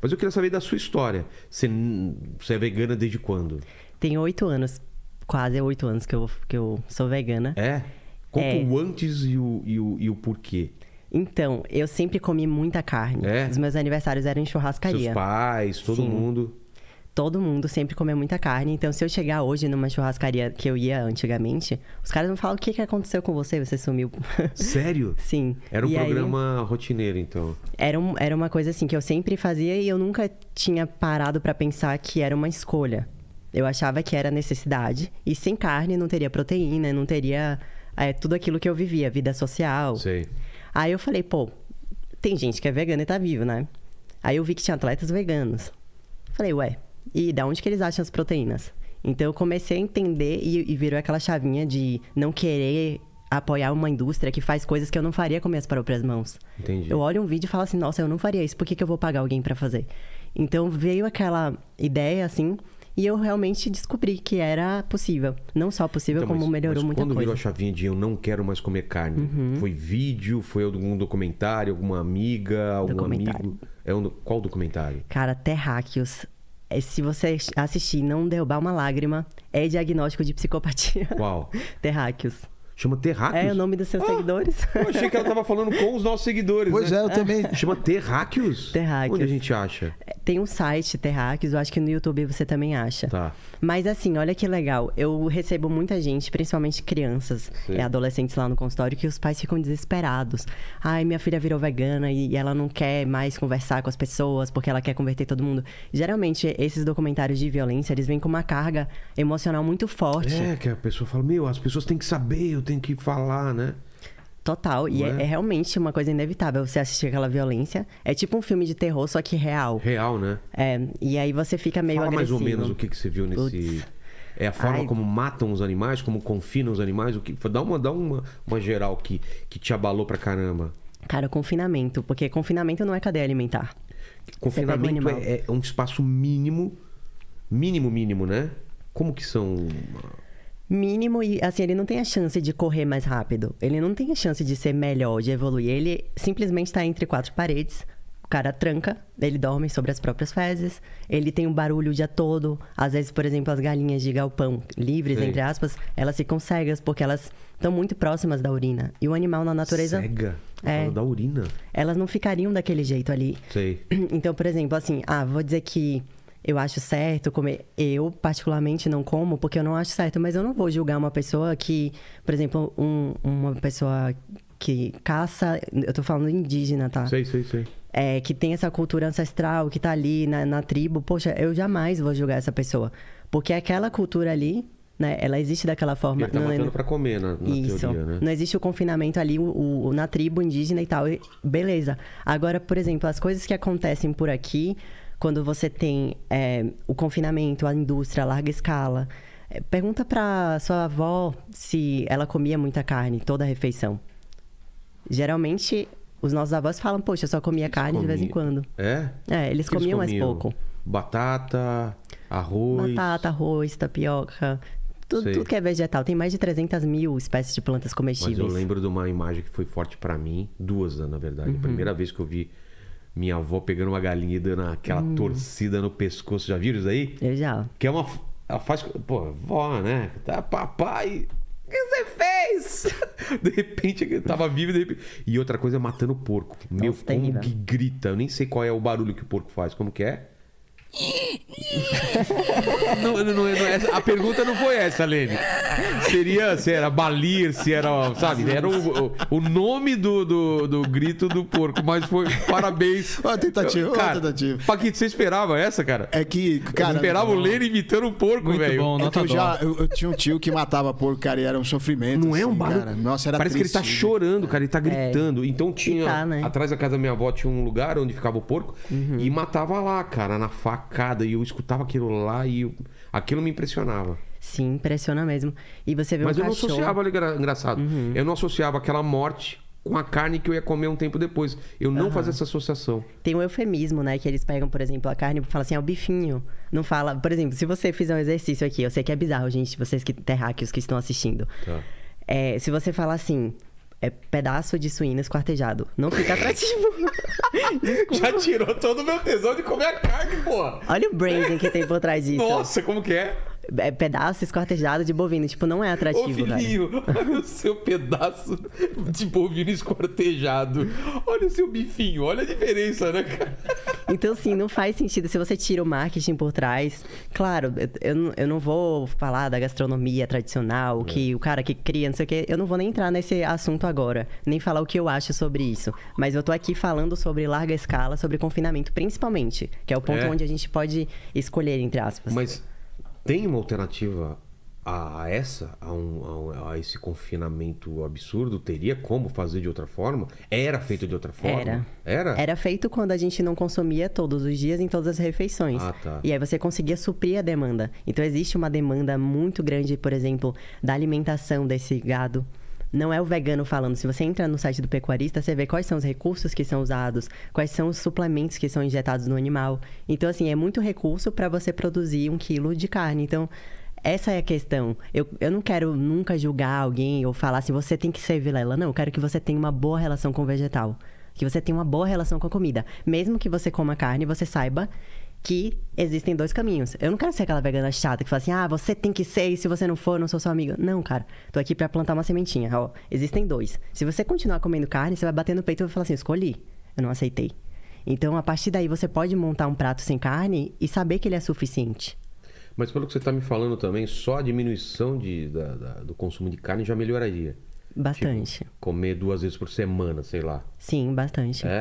Mas eu queria saber da sua história. Você é vegana desde quando? Tem 8 anos, quase 8 anos que eu sou vegana. É? Conta o antes e o porquê. Então, eu sempre comi muita carne. Os meus aniversários eram em churrascaria. Seus pais, todo mundo... Todo mundo sempre comeu muita carne. Então, se eu chegar hoje numa churrascaria que eu ia antigamente, os caras vão falar, o que aconteceu com você? Você sumiu. Sério? Sim. Era um programa rotineiro, então? Era uma coisa assim que eu sempre fazia e eu nunca tinha parado pra pensar que era uma escolha. Eu achava que era necessidade. E sem carne não teria proteína, não teria tudo aquilo que eu vivia, vida social. Sei. Aí eu falei, pô, tem gente que é vegana e tá vivo, né? Aí eu vi que tinha atletas veganos. Falei, ué, e da onde que eles acham as proteínas? Então eu comecei a entender e virou aquela chavinha de não querer apoiar uma indústria que faz coisas que eu não faria com minhas próprias mãos. Entendi. Eu olho um vídeo e falo assim, nossa, eu não faria isso, por que eu vou pagar alguém pra fazer? Então veio aquela ideia, assim, e eu realmente descobri que era possível. Não só possível, então, como melhorou muita coisa. Quando virou a chavinha de eu não quero mais comer carne, foi vídeo, foi algum documentário, alguma amiga, algum amigo? Qual documentário? Cara, Terráqueos. Se você assistir e não derrubar uma lágrima, é diagnóstico de psicopatia. Qual? Terráqueos. Chama Terráqueos? É o nome dos seus seguidores. Eu achei que ela tava falando com os nossos seguidores. Pois né? eu também. Chama Terráqueos? Terráqueos. Onde a gente acha? Tem um site, Terráqueos, eu acho que no YouTube você também acha. Tá. Mas assim, olha que legal. Eu recebo muita gente, principalmente crianças e adolescentes lá no consultório, que os pais ficam desesperados. Ai, minha filha virou vegana e ela não quer mais conversar com as pessoas porque ela quer converter todo mundo. Geralmente, esses documentários de violência, eles vêm com uma carga emocional muito forte. É, que a pessoa fala, as pessoas têm que saber, eu tenho que falar, né? Total, e é realmente uma coisa inevitável você assistir aquela violência. É tipo um filme de terror, só que real. Real, né? E aí você fica meio agressivo. Mais ou menos o que você viu nesse... É a forma como matam os animais, como confinam os animais. Dá uma geral que te abalou pra caramba. Cara, confinamento, porque confinamento não é cadeia alimentar. Confinamento é um espaço mínimo, né? Como que são... Mínimo, e assim, ele não tem a chance de correr mais rápido. Ele não tem a chance de ser melhor, de evoluir. Ele simplesmente está entre 4 paredes. O cara tranca, ele dorme sobre as próprias fezes. Ele tem um barulho o dia todo. Às vezes, por exemplo, as galinhas de galpão livres, entre aspas, elas ficam cegas porque elas estão muito próximas da urina. E o animal na natureza... Cega? Da urina? Elas não ficariam daquele jeito ali. Sei. Então, por exemplo, assim, vou dizer que eu acho certo comer. Eu, particularmente, não como porque eu não acho certo. Mas eu não vou julgar uma pessoa que... Por exemplo, uma pessoa que caça... Eu tô falando indígena, tá? Sei. Que tem essa cultura ancestral, que tá ali na tribo. Poxa, eu jamais vou julgar essa pessoa. Porque aquela cultura ali, né? Ela existe daquela forma. Ele tá matando pra comer, na teoria, né? Não existe o confinamento ali na tribo indígena e tal. Beleza. Agora, por exemplo, as coisas que acontecem por aqui... Quando você tem o confinamento, a indústria a larga escala. Pergunta pra sua avó se ela comia muita carne, toda a refeição. Geralmente, os nossos avós falam, poxa, eu só comia carne de vez em quando. É? Eles comiam mais pouco. Batata, arroz, tapioca... Tudo que é vegetal. Tem mais de 300 mil espécies de plantas comestíveis. Mas eu lembro de uma imagem que foi forte pra mim. 2, na verdade. A primeira vez que eu vi... Minha avó pegando uma galinha e dando aquela torcida no pescoço. Já viram isso aí? Eu já. Que é uma... Ela faz... Pô, vó, né? Tá, papai... O que você fez? De repente, eu tava vivo de repente... E outra coisa é matando o porco. Meu, como que grita. Eu nem sei qual é o barulho que o porco faz. Como que é? A pergunta não foi essa, Lene. Seria se era balir, se era, sabe? Era o nome do grito do porco, mas foi parabéns. Uma tentativa. Paquito, você esperava essa, cara? É que, cara... Eu esperava o Lene imitando o porco, velho. Muito bom, eu tinha um tio que matava porco, cara, e era um sofrimento. Não é um barulho? Cara. Nossa, era Parece triste, que ele tá chorando, cara, ele tá gritando. Então tinha... né? Atrás da casa da minha avó tinha um lugar onde ficava o porco e matava lá, cara, na facada. E eu escutava aquilo lá e aquilo me impressionava. Sim, impressiona mesmo. E você vê Mas eu não associava, engraçado, eu não associava aquela morte com a carne que eu ia comer um tempo depois. Eu não fazia essa associação. Tem um eufemismo, né? Que eles pegam, por exemplo, a carne e falam assim, o bifinho. Não fala... Por exemplo, se você fizer um exercício aqui, eu sei que é bizarro, gente, vocês terráqueos que estão assistindo. Tá. Se você falar assim... é pedaço de suíno esquartejado. Não fica atrativo. Já tirou todo o meu tesão de comer a carne, porra. Olha o branding que tem por trás disso. Nossa, como que é? É pedaço esquartejado de bovino. Tipo, não é Ô, atrativo, velho. filhinho, olha o seu pedaço de bovino esquartejado. Olha o seu bifinho, olha a diferença, né, cara? Então, assim, não faz sentido. Se você tira o marketing por trás... Claro, eu não vou falar da gastronomia tradicional, que o cara que cria, não sei o quê. Eu não vou nem entrar nesse assunto agora. Nem falar o que eu acho sobre isso. Mas eu tô aqui falando sobre larga escala, sobre confinamento, principalmente. Que é o ponto onde a gente pode escolher, entre aspas. Mas tem uma alternativa a esse confinamento absurdo? Teria como fazer de outra forma? Era feito de outra forma? Era feito quando a gente não consumia todos os dias em todas as refeições. Ah, tá. E aí você conseguia suprir a demanda. Então existe uma demanda muito grande, por exemplo, da alimentação desse gado. Não é o vegano falando. Se você entra no site do pecuarista, você vê quais são os recursos que são usados, quais são os suplementos que são injetados no animal. Então, assim, é muito recurso para você produzir 1 quilo de carne. Então, essa é a questão. Eu não quero nunca julgar alguém ou falar assim, você tem que ser Vilela. Não, eu quero que você tenha uma boa relação com o vegetal. Que você tenha uma boa relação com a comida. Mesmo que você coma carne, você saiba que existem 2 caminhos. Eu não quero ser aquela vegana chata que fala assim, você tem que ser e se você não for, eu não sou seu amigo. Não, cara. Tô aqui pra plantar uma sementinha. Ó, existem 2. Se você continuar comendo carne, você vai bater no peito e vai falar assim, escolhi. Eu não aceitei. Então, a partir daí, você pode montar um prato sem carne e saber que ele é suficiente. Mas pelo que você está me falando também, só a diminuição do consumo de carne já melhoraria. Bastante. Tipo, comer 2 vezes por semana, sei lá. Sim, bastante.